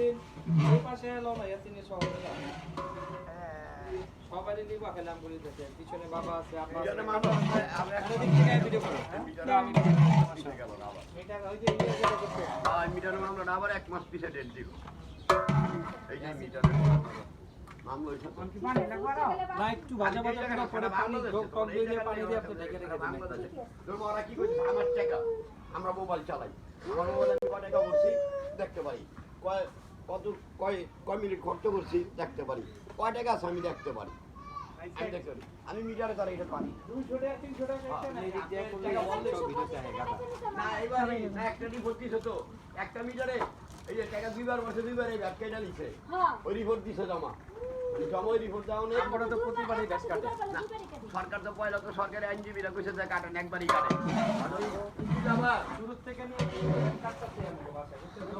ইয়াসিন এই পাশে এলো না ইয়াসিনের শহরে না সবাই নিবা খেলাম বলি দিতে পিছনে বাবা আছে আপা আছে আমরা দিক থেকে ভিডিও করি আমি গেল না আবার এটা ওই যে ইয়ে যেটা করতে মিটারের মামলাটা আবার 1 মাস পিছে ডেট দিব এই যে মিটারের মামলা হইছে না একটু ভাজা ভাজা করে পরে পানি টক দিয়ে পানি দিয়ে আপনি ঢেকে রেখে দিন ধরো ওরা কি কইছে আমার টাকা আমরা মোবাইল চালাই আমার মোবাইলে আমি কয় টাকা ভরছি দেখতে পারি কয় মিনিট খরচ করছি দেখতে পারি কয় টাকা আছে আমি দেখতে পারি আমি মিটারে তার এটা পারি 200 টাকা 300 টাকা টাকা বললে সব ভিডিওতে আएगा না এবার না একটা রিপোর্ট দিছে তো একটা মিটারে এই যে টাকা দুইবার বসে দুইবার এই ব্যাগ কেটে নিছে ওই রিপোর্ট দিছে জমা জমা রিপোর্ট দাও না আমরা তো প্রতিবারই ব্যাস কাটে সরকার তো পয়লা তো সরকারি আইনজীবীরা কইছে যে কাটেন একবারই কাটে আর ওই শুরু থেকে নিয়ে কাটতে আমি বাসায়